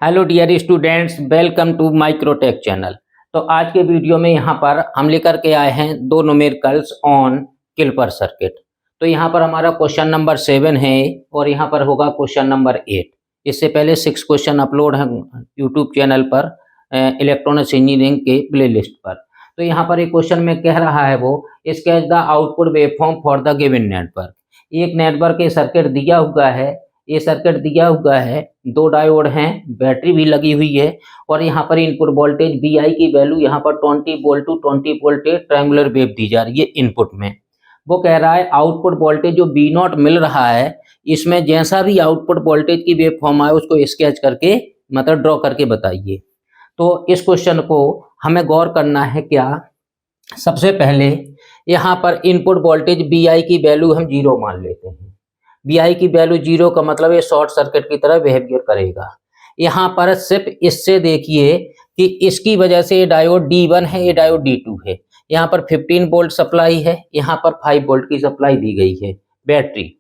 Hello dear students, welcome to Microtek channel. तो आज के वीडियो में यहाँ पर हम लेकर के आए हैं दो न्यूमेरिकल्स ऑन कैलिपर सर्किट। तो यहाँ पर हमारा क्वेश्चन नंबर 7 है और यहाँ पर होगा क्वेश्चन नंबर 8। इससे पहले 6 क्वेश्चन अपलोड हैं यूट्यूब चैनल पर इलेक्ट्रॉनिक्स इंजीनियरिंग के प्ले लिस्ट पर। तो यहाँ पर एक क्वेश्चन में कह रहा है वो sketch the output waveform for the given network. एक नेटवर्क के सर्किट दिया हुआ है, ये सर्किट दिया हुआ है, दो डायोड हैं, बैटरी भी लगी हुई है और यहाँ पर इनपुट वोल्टेज Vi की वैल्यू यहाँ पर 20 volt to 20 volt triangular wave दी जा रही है इनपुट में। वो कह रहा है आउटपुट वोल्टेज जो B0 मिल रहा है इसमें जैसा भी आउटपुट वोल्टेज की वेव फॉर्म आए उसको स्केच करके मतलब ड्रॉ करके बताइए। तो इस क्वेश्चन को हमें गौर करना है क्या। सबसे पहले यहाँ पर इनपुट वोल्टेज Vi की वैल्यू हम 0 मान लेते हैं। Vi की वैल्यू 0 का मतलब ये शॉर्ट सर्किट की तरह बिहेवियर करेगा। यहाँ पर सिर्फ इससे देखिए कि इसकी वजह से ये डायोड D1 है, ये डायोड D2 है। यहाँ पर 15 वोल्ट सप्लाई है, यहाँ पर 5 वोल्ट की सप्लाई दी गई है बैटरी।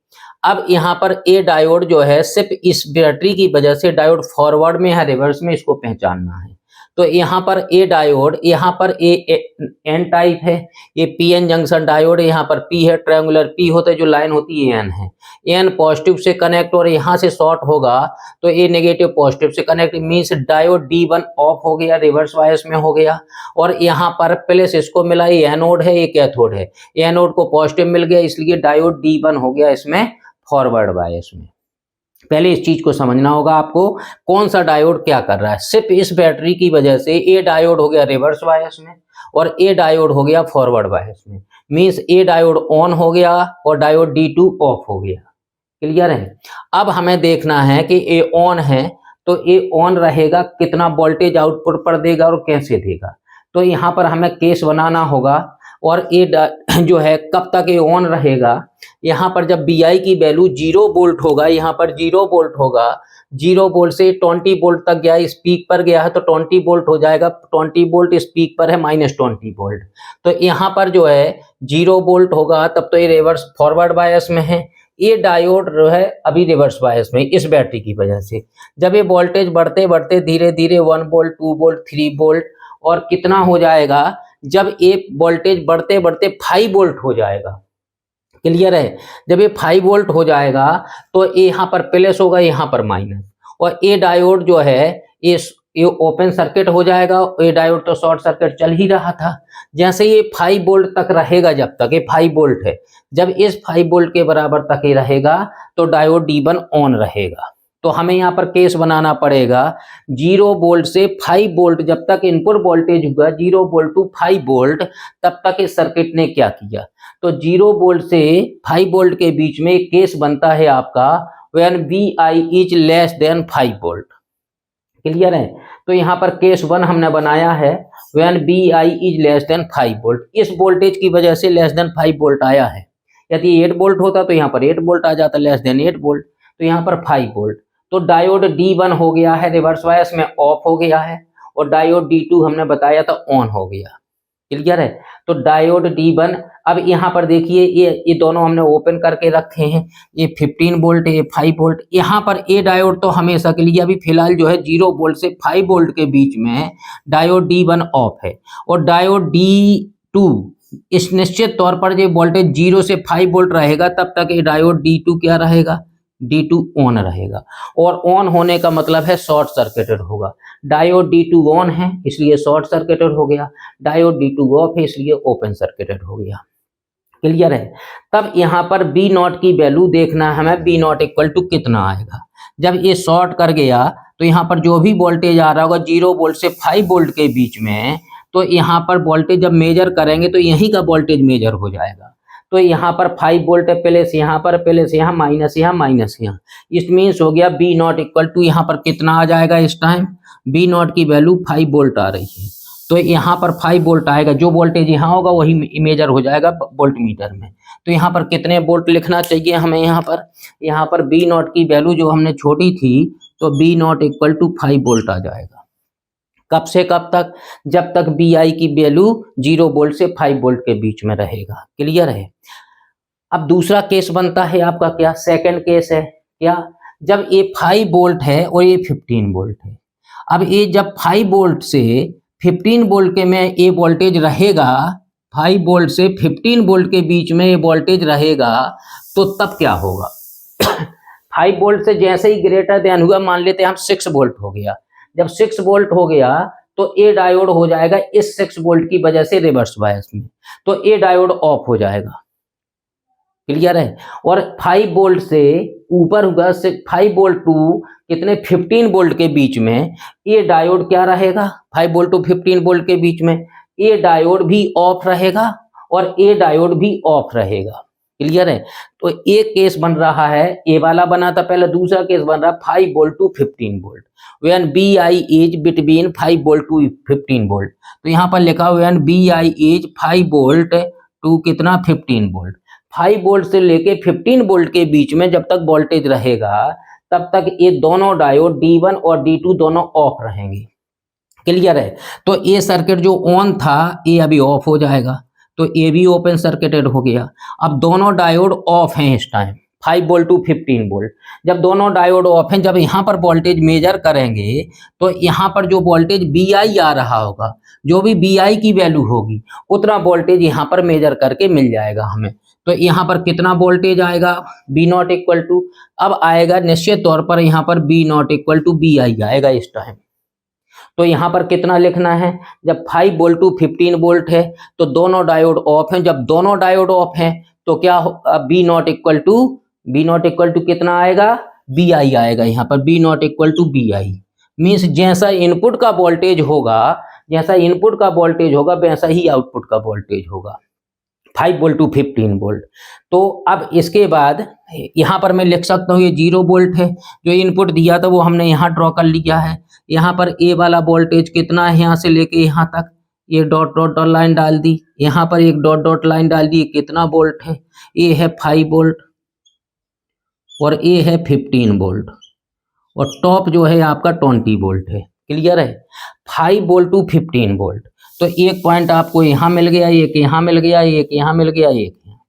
अब यहाँ पर ये डायोड जो है सिर्फ इस बैटरी की वजह से डायोड फॉरवर्ड में है रिवर्स में, इसको पहचानना है। तो यहाँ पर ए डायोड, यहाँ पर एन टाइप है, ये पीएन जंक्शन डायोड है, यहाँ पर पी है, ट्रायंगुलर पी होता है, जो लाइन होती है एन है। एन पॉजिटिव से कनेक्ट और यहाँ से शॉर्ट होगा तो ए नेगेटिव पॉजिटिव से connect, means diode D1 of हो गया, रिवर्स बायस में हो गया। और यहाँ पर प्लस इसको मिला, ये एनोड है, ये कैथोड है, एनोड को पॉजिटिव मिल गया इसलिए डायोड D1 हो गया इसमें फॉरवर्ड बायस में। पहले इस चीज को समझना होगा आपको, कौन सा डायोड क्या कर रहा है। सिर्फ इस बैटरी की वजह से ए डायोड हो गया रिवर्स बायस में और ए डायोड हो गया फॉरवर्ड बायस में, मींस ए डायोड ऑन हो गया और डायोड D2 ऑफ हो गया। क्लियर है। अब हमें देखना है कि ए ऑन है तो ए ऑन रहेगा, कितना वोल्टेज आउटपुट पर देगा और कैसे देगा। तो यहाँ पर हमें केस बनाना होगा और ए जो है कब तक ये ऑन रहेगा। यहाँ पर जब Vi की वैल्यू 0 वोल्ट होगा, यहाँ पर 0 वोल्ट होगा, 0 वोल्ट से 20 वोल्ट तक गया, इस पीक पर गया है तो 20 वोल्ट हो जाएगा, 20 वोल्ट इस पीक पर है -20 वोल्ट। तो यहाँ पर जो है 0 वोल्ट होगा तब तो ये रिवर्स फॉरवर्ड बायस में है, ये डायोड जो है अभी रिवर्स बायस में इस बैटरी की वजह से। जब ये वोल्टेज बढ़ते बढ़ते धीरे धीरे 1 वोल्ट 2 वोल्ट 3 वोल्ट और कितना हो जाएगा, जब ये वोल्टेज बढ़ते बढ़ते 5 वोल्ट हो जाएगा। क्लियर है। जब ये 5 वोल्ट हो जाएगा तो यहाँ पर प्लस होगा, यहाँ पर माइनस, और ये डायोड जो है ये ओपन सर्किट हो जाएगा। ये डायोड तो शॉर्ट सर्किट चल ही रहा था। जैसे ये 5 वोल्ट तक रहेगा, जब तक ये 5 वोल्ट है, जब इस 5 वोल्ट के बराबर तक ये रहेगा तो डायोड D1 ऑन रहेगा। तो हमें यहाँ पर केस बनाना पड़ेगा 0 वोल्ट से 5 वोल्ट, जब तक इनपुट वोल्टेज हुआ 0 वोल्ट टू 5 वोल्ट, तब तक इस सर्किट ने क्या किया। तो 0 वोल्ट से 5 वोल्ट के बीच में केस बनता है आपका when Vi is less then 5 volt. Clear है। तो यहाँ पर केस 1 हमने बनाया है when Vi is less then 5 volt. इस वोल्टेज की वजह से लेस देन 5 वोल्ट आया है। यदि 8 वोल्ट होता तो यहाँ पर 8 वोल्ट आ जाता, लेस देन 8 वोल्ट, तो यहाँ पर 5 वोल्ट। तो डायोड D1 हो गया है रिवर्स बायस में, ऑफ हो गया है, और डायोड D2 हमने बताया था ऑन हो गया। क्लियर है। तो डायोड D1, अब यहाँ पर देखिए ये दोनों हमने ओपन करके रखे हैं, ये 15 वोल्ट है, 5 वोल्ट। यहाँ पर ए डायोड तो हमेशा के लिए अभी फिलहाल जो है 0 वोल्ट से 5 वोल्ट के बीच में डायोड D1 ऑफ है, और डायोड D2 इस निश्चित तौर पर जो वोल्टेज 0 से 5 वोल्ट रहेगा तब तक ये डायोड D2 क्या रहेगा, D2 ऑन रहेगा। और ऑन होने का मतलब है शॉर्ट सर्किटेड होगा। डायोड D2 ऑन है इसलिए शॉर्ट सर्किटेड हो गया, डायोड D2 ऑफ है इसलिए ओपन सर्किटेड हो गया। क्लियर है। तब यहाँ पर B0 की वैल्यू देखना है हमें, B0 इक्वल टू कितना आएगा। जब ये शॉर्ट कर गया तो यहाँ पर जो भी वोल्टेज आ रहा होगा 0 वोल्ट से 5 वोल्ट के बीच में, तो यहाँ पर वोल्टेज जब मेजर करेंगे तो यहीं का वोल्टेज मेजर हो जाएगा। तो यहाँ पर 5 वोल्ट है, प्लस यहाँ पर, प्लस यहाँ, माइनस यहाँ, माइनस यहाँ। इस मीन्स हो गया B0 इक्वल टू यहाँ पर कितना आ जाएगा इस टाइम, B0 की वैल्यू 5 वोल्ट आ रही है। तो यहाँ पर 5 वोल्ट आएगा, जो वोल्टेज यहाँ होगा वही मेजर हो जाएगा वोल्ट मीटर में। तो यहाँ पर कितने वोल्ट लिखना चाहिए हमें, यहाँ पर B0 की वैल्यू जो हमने छोटी थी तो B0 इक्वल टू 5 वोल्ट आ जाएगा। कब से कब तक, जब तक Vi की वैल्यू 0 वोल्ट से 5 वोल्ट के बीच में रहेगा। क्लियर है। अब दूसरा केस बनता है आपका क्या, सेकंड केस है क्या, जब ये 5 वोल्ट है और ये 15 वोल्ट है। अब ये जब 5 वोल्ट से 15 वोल्ट के में ये वोल्टेज रहेगा, 5 वोल्ट से 15 वोल्ट के बीच में ये वोल्टेज रहेगा, तो तब क्या होगा? 5 वोल्ट से जैसे ही ग्रेटर देन हुआ, मान लेते हैं हम 6 वोल्ट हो गया। जब 6 वोल्ट हो गया तो ये डायोड हो जाएगा इस 6 वोल्ट की वजह से रिवर्स बायस में, तो ये डायोड ऑफ हो जाएगा। क्लियर है? और 5 वोल्ट से ऊपर होगा, 5 वोल्ट टू कितने 15 वोल्ट के बीच में ये डायोड क्या रहेगा? 5 वोल्ट टू 15 वोल्ट के बीच में ये डायोड भी ऑफ रहेगा और ये डायोड भी ऑफ रहेगा। क्लियर है? तो एक केस बन रहा है, ये वाला बना था पहले, दूसरा केस बन रहा है 5 volt to 15 volt, when BI is between 5 volt to 15 volt. तो यहाँ पर लिखा हुआ है BI इज 5 वोल्ट टू कितना 15 वोल्ट। 5 वोल्ट से लेके 15 वोल्ट के बीच में जब तक वोल्टेज रहेगा तब तक ये दोनों डायोड D1 और D2 दोनों ऑफ रहेंगे। क्लियर है? तो ये सर्किट जो ऑन था ये अभी ऑफ हो जाएगा, तो ये भी ओपन सर्किटेड हो गया। अब दोनों डायोड ऑफ हैं इस टाइम, 5 वोल्ट टू 15 वोल्ट। जब दोनों डायोड ऑफ हैं, जब यहाँ पर वोल्टेज मेजर करेंगे तो यहाँ पर जो वोल्टेज BI आ रहा होगा, जो भी BI की वैल्यू होगी उतना वोल्टेज यहाँ पर मेजर करके मिल जाएगा हमें। तो यहाँ पर कितना वोल्टेज आएगा? B नॉट इक्वल टू, अब आएगा निश्चित तौर पर यहाँ पर B naught equal to BI आएगा इस टाइम। तो यहाँ पर कितना लिखना है? जब 5 वोल्ट टू 15 वोल्ट है तो दोनों डायोड ऑफ हैं। जब दोनों डायोड ऑफ हैं तो क्या B नॉट इक्वल टू कितना आएगा? BI आएगा। यहाँ पर B naught equal to BI means जैसा इनपुट का वोल्टेज होगा, वैसा ही आउटपुट का वोल्टेज होगा, 5 वोल्ट टू 15 वोल्ट। तो अब इसके बाद यहाँ पर मैं लिख सकता हूँ ये 0 वोल्ट है, जो इनपुट दिया था वो हमने यहाँ ड्रॉ कर लिया है। यहाँ पर ए वाला वोल्टेज कितना है, यहाँ से लेके यहाँ तक ये डॉट डॉट डॉट लाइन डाल दी, यहाँ पर एक डॉट डॉट लाइन डाल दी, कितना वोल्ट है? ये है 5 वोल्ट और ये है 15 वोल्ट और टॉप जो है आपका 20 वोल्ट है। क्लियर है? 5 वोल्ट टू 15 वोल्ट। तो एक पॉइंट आपको यहाँ मिल गया, एक यहाँ मिल गया, एक यहाँ मिल गया, एक यहाँ।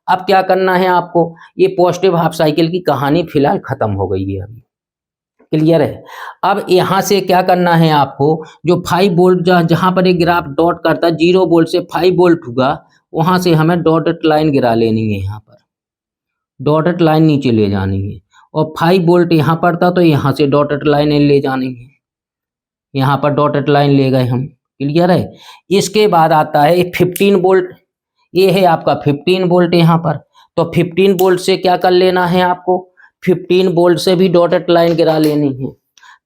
अब क्या करना है आपको? ये पॉजिटिव हाफ साइकिल की कहानी फिलहाल खत्म हो गई है अभी। क्लियर है? अब यहाँ से क्या करना है आपको? जो 5 वोल्ट जहाँ पर एक ग्राफ डॉट करता है 0 वोल्ट से 5 वोल्ट होगा, वहां से हमें डॉटेड लाइन गिरा लेनी है। यहाँ पर डॉटेड लाइन नीचे ले जानी है और 5 वोल्ट यहाँ पर था तो यहाँ से डॉटेड लाइन ले जानी है, यहाँ पर डॉटेड लाइन ले गए हम। क्लियर है? इसके बाद आता है 15 वोल्ट, ये है आपका 15 वोल्ट यहाँ पर। तो 15 वोल्ट से क्या कर लेना है आपको? 15 वोल्ट से भी डॉटेड लाइन गिरा लेनी है।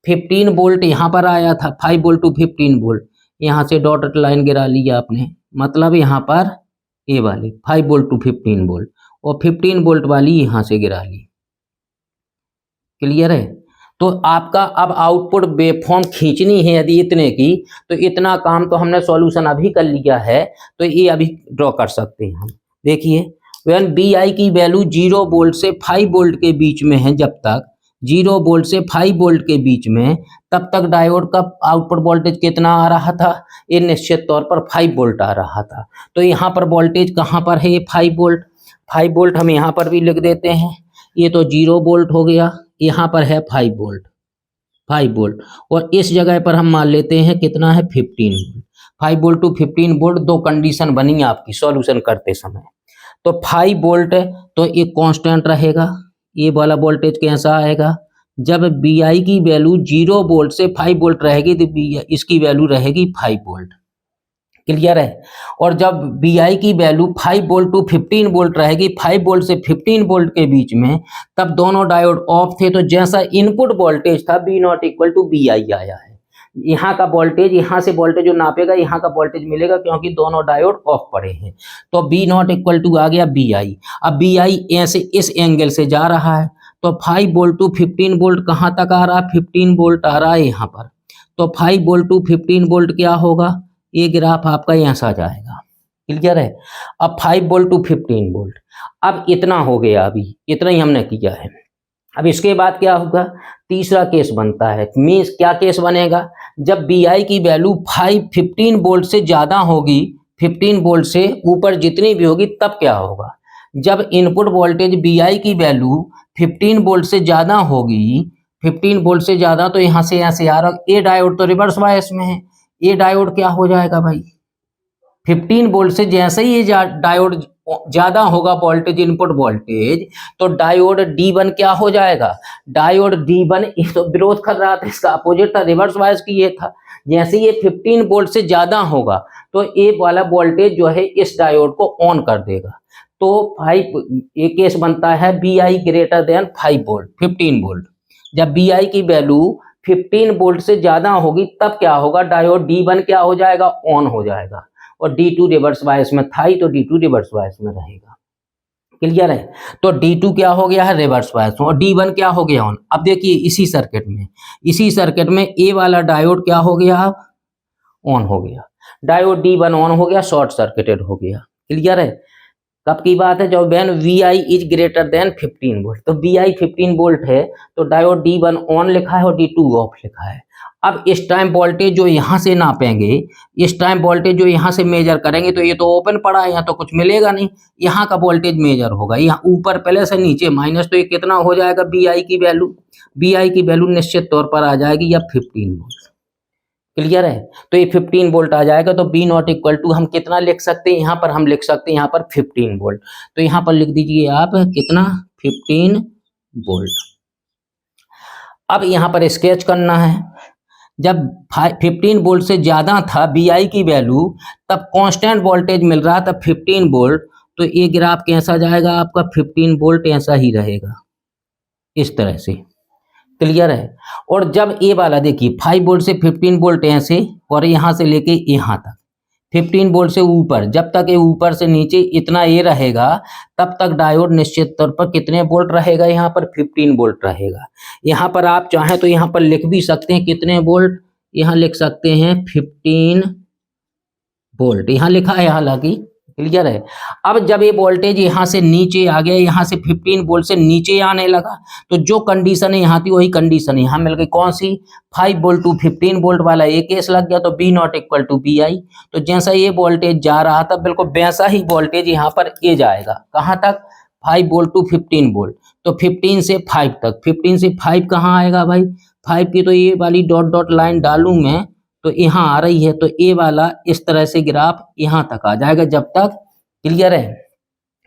15 वोल्ट यहाँ पर आया था, 5 वोल्ट टू 15 वोल्ट, यहाँ से डॉटेड लाइन गिरा लिया आपने, मतलब यहाँ पर ये वाली 5 वोल्ट टू 15 वोल्ट और 15 वोल्ट वाली यहाँ से गिरा ली। क्लियर है? तो आपका अब आउटपुट वेवफॉर्म खींचनी है यदि इतने की, तो इतना काम तो हमने सॉल्यूशन अभी कर लिया है, तो ये अभी ड्रॉ कर सकते हैं हम। देखिए, व्हेन BI की वैल्यू 0 वोल्ट से 5 वोल्ट के बीच में है, जब तक 0 वोल्ट से 5 वोल्ट के बीच में, तब तक डायोड का आउटपुट वोल्टेज कितना आ रहा था? ये निश्चित तौर पर 5 वोल्ट आ रहा था। तो यहाँ पर वोल्टेज कहाँ पर है? ये 5 वोल्ट। 5 वोल्ट हम यहाँ पर भी लिख देते हैं, ये तो 0 वोल्ट हो गया, यहाँ पर है 5 वोल्ट और इस जगह पर हम मान लेते हैं कितना है? 15 वोल्ट। 5 वोल्ट टू 15 वोल्ट, दो कंडीशन बनी आपकी सॉल्यूशन करते समय। तो 5 वोल्ट है तो ये कांस्टेंट रहेगा, ये वाला वोल्टेज कैसा आएगा? जब BI की वैल्यू 0 वोल्ट से 5 वोल्ट रहेगी तो इसकी वैल्यू रहेगी 5 वोल्ट। क्लियर है? और जब BI की वैल्यू 5 वोल्ट टू 15 वोल्ट रहेगी, 5 वोल्ट से 15 वोल्ट के बीच में, तब दोनों डायोड ऑफ थे, तो जैसा इनपुट वोल्टेज था B naught equal to BI आया है। यहाँ का वोल्टेज, यहाँ से वोल्टेज जो नापेगा यहाँ का वोल्टेज मिलेगा, क्योंकि दोनों डायोड ऑफ पड़े हैं। तो B नॉट इक्वल टू आ गया BI। अब BI ऐसे इस एंगल से जा रहा है, तो 5 वोल्ट टू 15 वोल्ट कहाँ तक आ रहा है? 15 वोल्ट आ रहा है यहाँ पर। तो 5 वोल्ट टू 15 वोल्ट क्या होगा? ये ग्राफ आपका यहाँ से आ जाएगा। क्लियर है? अब 5 वोल्ट टू 15 वोल्ट, अब इतना हो गया, अभी इतना ही हमने किया है। अब इसके बाद क्या होगा? तीसरा केस बनता है। मीन्स क्या केस बनेगा? जब BI की वैल्यू 15 वोल्ट से ज़्यादा होगी, 15 वोल्ट से ऊपर जितनी भी होगी, तब क्या होगा? जब इनपुट वोल्टेज BI की वैल्यू 15 वोल्ट से ज़्यादा होगी, 15 वोल्ट से ज्यादा, तो यहाँ से आ रहा। ए डायोड तो रिवर्स बायस में है, ए डायोड क्या हो जाएगा भाई, 15 वोल्ट से जैसे ही ये डायोड ज्यादा होगा वोल्टेज, इनपुट वोल्टेज, तो डायोड D1 क्या हो जाएगा, डायोड D1 तो विरोध कर रहा था, इसका अपोजिट था, रिवर्स बायस की ये था। जैसे ये 15 वोल्ट से ज्यादा होगा तो ए वाला वोल्टेज जो है इस डायोड को ऑन कर देगा। तो 5 ये केस बनता है BI greater than 5 volt, 15 volt. जब BI की वैल्यू 15 वोल्ट से ज्यादा होगी तब क्या होगा, डायोड D1 क्या हो जाएगा, ऑन हो जाएगा, और D2 रिवर्स बायस में था ही तो D2 रिवर्स बायस में रहेगा। क्लियर है, तो D2 क्या हो गया है, रिवर्स बायस में, और D1 क्या हो गया, ऑन। अब देखिए इसी सर्किट में ए वाला डायोड क्या हो गया, ऑन हो गया, डायोड D1 ऑन हो गया, शॉर्ट सर्किटेड हो गया। क्लियर है, कब की बात है, जब when VI is greater then 15 volt, तो VI 15 वोल्ट है तो डायोड D1 ऑन लिखा है और D2 ऑफ लिखा है। अब इस टाइम वोल्टेज जो यहाँ से नापेंगे, इस टाइम वोल्टेज जो यहाँ से मेजर करेंगे, तो ये तो ओपन पड़ा है, यहाँ तो कुछ मिलेगा नहीं, यहाँ का वोल्टेज मेजर होगा, यहाँ ऊपर प्लस है नीचे माइनस, तो ये कितना हो जाएगा, BI की वैल्यू निश्चित तौर पर आ जाएगी या 15 वोल्ट। क्लियर है, तो ये 15 वोल्ट आ जाएगा, तो B नॉट इक्वल टू हम कितना लिख सकते हैं, यहाँ पर हम लिख सकते हैं यहाँ पर 15 वोल्ट, तो यहाँ पर लिख दीजिए आप कितना, 15 वोल्ट। अब यहाँ पर स्केच करना है, जब 15 वोल्ट से ज्यादा था BI की वैल्यू, तब कांस्टेंट वोल्टेज मिल रहा था 15 वोल्ट, तो ये ग्राफ कैसा जाएगा आपका, 15 वोल्ट ऐसा ही रहेगा, इस तरह से। क्लियर है, और जब ये वाला देखिए 5 वोल्ट से 15 वोल्ट ऐसे, और यहाँ से लेके यहाँ तक 15 वोल्ट से ऊपर, जब तक ये ऊपर से नीचे इतना ये रहेगा तब तक डायोड निश्चित तौर पर कितने वोल्ट रहेगा, यहाँ पर 15 वोल्ट रहेगा। यहाँ पर आप चाहें तो यहाँ पर लिख भी सकते हैं कितने वोल्ट, यहाँ लिख सकते हैं 15 वोल्ट, यहाँ लिखा है हालांकि। क्लियर है, अब जब ये वोल्टेज यहाँ से नीचे आ गया, यहाँ से 15 वोल्ट से नीचे आने लगा, तो जो कंडीशन है यहाँ थी वही कंडीशन यहाँ मिल गई, कौन सी, 5 वोल्ट टू 15 वोल्ट वाला एक केस लग गया, तो B naught equal to BI। तो जैसा ये वोल्टेज जा रहा था बिल्कुल वैसा ही वोल्टेज यहाँ पर ये जाएगा, कहाँ तक, 5 वोल्ट टू 15 वोल्ट, तो 15 से 5 तक, 15 से 5 कहाँ आएगा भाई, 5 की तो ये वाली डॉट डॉट लाइन डालूं मैं, तो यहाँ आ रही है, तो ए वाला इस तरह से ग्राफ यहाँ तक आ जाएगा, जब तक, क्लियर है,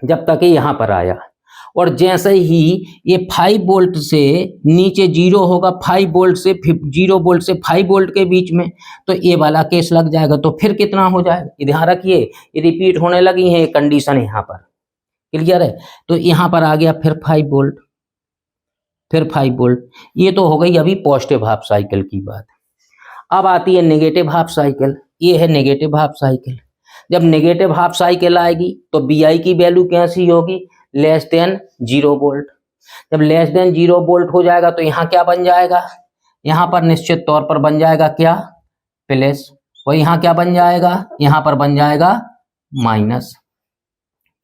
जब तक ये यहाँ पर आया। और जैसे ही ये 5 वोल्ट से नीचे जीरो होगा, 5 वोल्ट से 0 वोल्ट से 5 वोल्ट के बीच में, तो ये वाला केस लग जाएगा, तो फिर कितना हो जाएगा, ध्यान रखिए ये रिपीट होने लगी है कंडीशन यहाँ पर। क्लियर है, तो यहाँ पर आ गया फिर 5 वोल्ट, फिर 5 वोल्ट, ये तो हो गई अभी पॉजिटिव हाफ साइकिल की बात। अब आती है नेगेटिव हाफ साइकिल, ये है नेगेटिव हाफ साइकिल। जब नेगेटिव हाफ साइकिल आएगी तो BI की वैल्यू कैसी होगी, लेस देन 0 वोल्ट। जब लेस देन 0 वोल्ट हो जाएगा तो यहाँ क्या बन जाएगा, यहाँ पर निश्चित तौर पर बन जाएगा क्या, प्लस, और यहाँ क्या बन जाएगा, यहाँ पर बन जाएगा माइनस।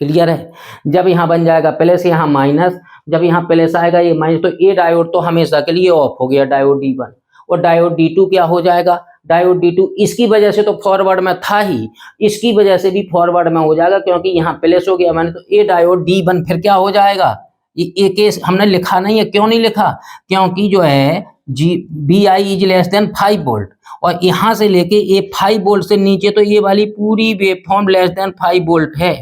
क्लियर है, जब यहाँ बन जाएगा प्लस, यहाँ माइनस, जब यहाँ प्लस आएगा ये माइनस, तो ये डायोड तो हमेशा के लिए ऑफ हो गया, डायोड D1, और डायोड D2 क्या हो जाएगा, डायोड D2 इसकी वजह से तो फॉरवर्ड में था ही, इसकी वजह से भी फॉरवर्ड में हो जाएगा, क्योंकि यहाँ प्लस हो गया मैंने, तो ये डायोड D1 फिर क्या हो जाएगा, ये केस हमने लिखा नहीं है, क्यों नहीं लिखा, क्योंकि जो है BI is less then 5 volt, और यहाँ से लेके ये 5 वोल्ट से नीचे, तो ये वाली पूरी वेवफॉर्म लेस देन 5 वोल्ट है,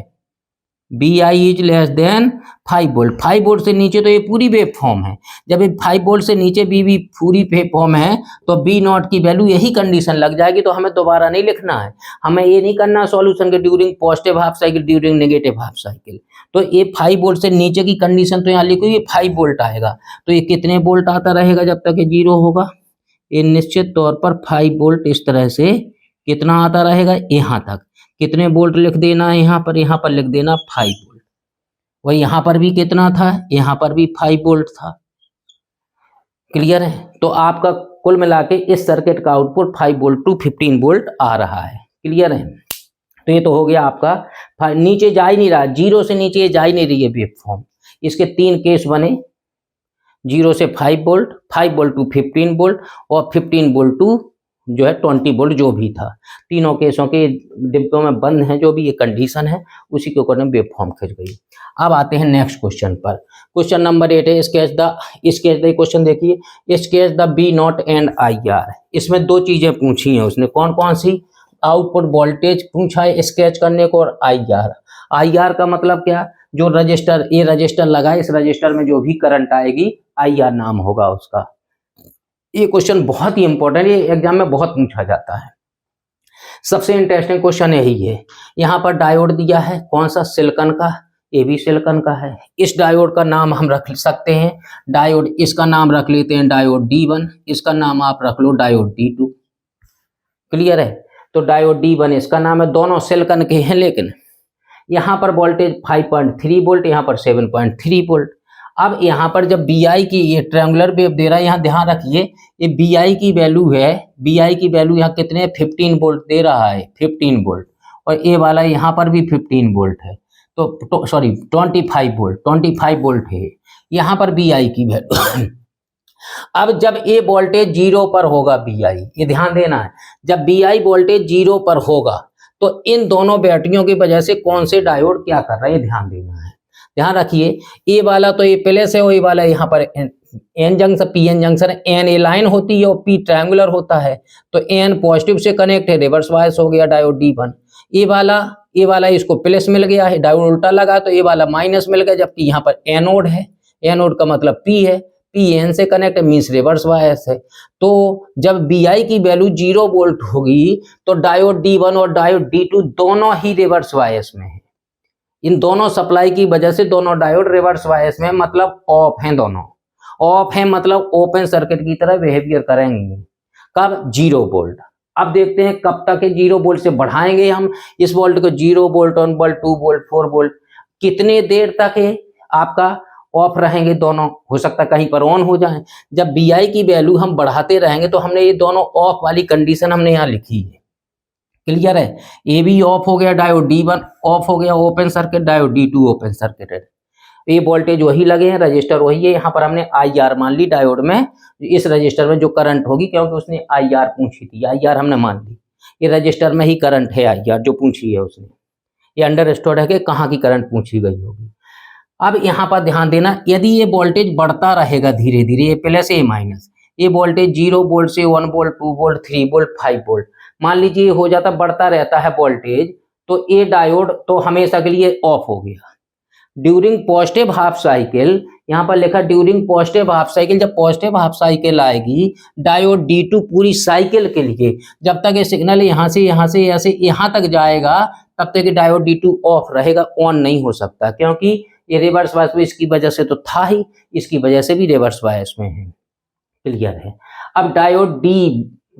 BI is less then 5 volt, 5 volt से नीचे तो ये पूरी वेव फॉर्म है। जब ये 5 वोल्ट से नीचे भी पूरी वेव फॉर्म है, तो B नॉट की वैल्यू यही कंडीशन लग जाएगी, तो हमें दोबारा नहीं लिखना है, हमें ये नहीं करना सॉल्यूशन के during positive half cycle, during negative half cycle. तो ये 5 वोल्ट से नीचे की कंडीशन तो यहाँ लिखो, ये 5 वोल्ट आएगा, तो ये कितने वोल्ट आता रहेगा जब तक ये 0 होगा, ये निश्चित तौर पर 5 वोल्ट इस तरह से कितना आता रहेगा, यहाँ तक। कितने वोल्ट लिख देना है यहाँ पर लिख देना 5 वोल्ट, और यहाँ पर भी कितना था, यहाँ पर भी 5 वोल्ट था। क्लियर है, तो आपका कुल मिला के इस सर्किट का आउटपुट 5 वोल्ट टू 15 वोल्ट आ रहा है। क्लियर है, तो ये तो हो गया आपका, नीचे जा ही नहीं रहा, 0 से नीचे जा ही नहीं रही है वेव फॉर्म। इसके 3 केस बने, 0 से 5 वोल्ट, 5 वोल्ट टू 15 वोल्ट, और 15 वोल्ट टू जो है 20 वोल्ट जो भी था। तीनों केसों के डिब्बों में बंद है, जो भी ये कंडीशन है उसी के अकॉर्डिंग वेव फॉर्म खिंच गई। अब आते हैं नेक्स्ट क्वेश्चन पर। क्वेश्चन नंबर 8 है स्केच द क्वेश्चन देखिए, sketch the B naught and I R. इसमें दो चीजें पूछी हैं उसने, कौन कौन सी? आउटपुट वोल्टेज पूछा है स्केच करने को, और आई आर का मतलब क्या? जो रजिस्टर, ये रजिस्टर लगा है, इस रजिस्टर में जो भी करंट आएगी आई आर नाम होगा उसका। ये क्वेश्चन बहुत ही इंपॉर्टेंट, ये एग्जाम में बहुत पूछा जाता है। सबसे इंटरेस्टिंग क्वेश्चन यही है। यहाँ पर डायोड दिया है, कौन सा? सिलिकॉन का, ये भी सिलिकॉन का है। इस डायोड का नाम हम रख सकते हैं डायोड, इसका नाम रख लेते हैं डायोड D1, इसका नाम आप रख लो डायोड D2। क्लियर है? तो डायोड D1 इसका नाम है, दोनों सिलिकॉन के हैं। लेकिन यहाँ पर वोल्टेज 5.3 वोल्ट, यहाँ पर 7.3 वोल्ट। अब यहाँ पर जब BI की, ये ट्रायंगुलर वेव दे रहा है, यहाँ ध्यान रखिए ये BI की वैल्यू है, BI की वैल्यू यहाँ कितने? 15 वोल्ट दे रहा है, 15 वोल्ट। और ये वाला यहाँ पर भी 15 वोल्ट है, तो सॉरी 25 वोल्ट है यहाँ पर BI की वैल्यू। अब जब ये वोल्टेज 0 पर होगा BI, ये ध्यान देना है, जब BI वोल्टेज 0 पर होगा तो इन दोनों बैटरियों की वजह से कौन से डायोड क्या कर रहे हैं, ध्यान देना है। ध्यान रखिए, ए वाला तो ये प्लस है, और ये वाला यहाँ पर N junction, PN junction, N A line होती है और पी ट्रायंगुलर होता है, तो एन पॉजिटिव से कनेक्ट है, रिवर्स बायस हो गया डायोड D1। ये वाला इसको प्लस मिल गया है, डायोड उल्टा लगा तो ये वाला माइनस मिल गया, जबकि यहाँ पर एनोड है, एनोड का मतलब पी है, पी एन से कनेक्ट मीन्स रिवर्स बायस है। तो जब BI की वैल्यू 0 वोल्ट होगी तो डायोड D1 और डायोड D2 दोनों ही रिवर्स बायस में है। इन दोनों सप्लाई की वजह से दोनों डायोड रिवर्स बायस में, मतलब ऑफ हैं, दोनों ऑफ हैं, मतलब ओपन सर्किट की तरह बिहेवियर करेंगे। कब? 0 वोल्ट। अब देखते हैं कब तक 0 वोल्ट से बढ़ाएंगे हम इस वोल्ट को, 0 वोल्ट, 1 वोल्ट, 2 वोल्ट, 4 वोल्ट, कितने देर तक है आपका ऑफ रहेंगे दोनों। हो सकता है कहीं पर ऑन हो जाए। जब BI की वैल्यू हम बढ़ाते रहेंगे तो हमने ये दोनों ऑफ वाली कंडीशन हमने यहाँ लिखी है। क्लियर है? ये भी ऑफ हो गया, डायोड D1 ऑफ हो गया, open circuit, diode D2 open circuit है। ये वोल्टेज वही लगे हैं, रजिस्टर वही है। यहाँ पर हमने IR मान ली डायोड में, इस रजिस्टर में जो करंट होगी, क्योंकि उसने IR पूछी थी, IR हमने मान ली। ये रजिस्टर में ही करंट है IR जो पूछी है उसने, ये अंडरस्टूड है कि कहाँ की करंट पूछी गई होगी। अब यहाँ पर ध्यान देना, यदि ये वोल्टेज बढ़ता रहेगा धीरे धीरे, ये प्लस ये माइनस, ये वोल्टेज 0 वोल्ट से 1 वोल्ट, 2 वोल्ट, 3 वोल्ट, 5 वोल्ट, मान लीजिए हो जाता, बढ़ता रहता है वोल्टेज, तो ये डायोड तो हमेशा के लिए ऑफ हो गया। ड्यूरिंग पॉजिटिव हाफ साइकिल, यहाँ पर लिखा ड्यूरिंग पॉजिटिव हाफ साइकिल, जब पॉजिटिव हाफ साइकिल आएगी डायोड D2 पूरी साइकिल के लिए, जब तक ये सिग्नल यहाँ से यहाँ तक जाएगा तब तक डायोड D2 ऑफ रहेगा, ऑन नहीं हो सकता, क्योंकि ये रिवर्स बायस में इसकी वजह से तो था ही, इसकी वजह से भी रिवर्स बायस में है। क्लियर है? अब डायोड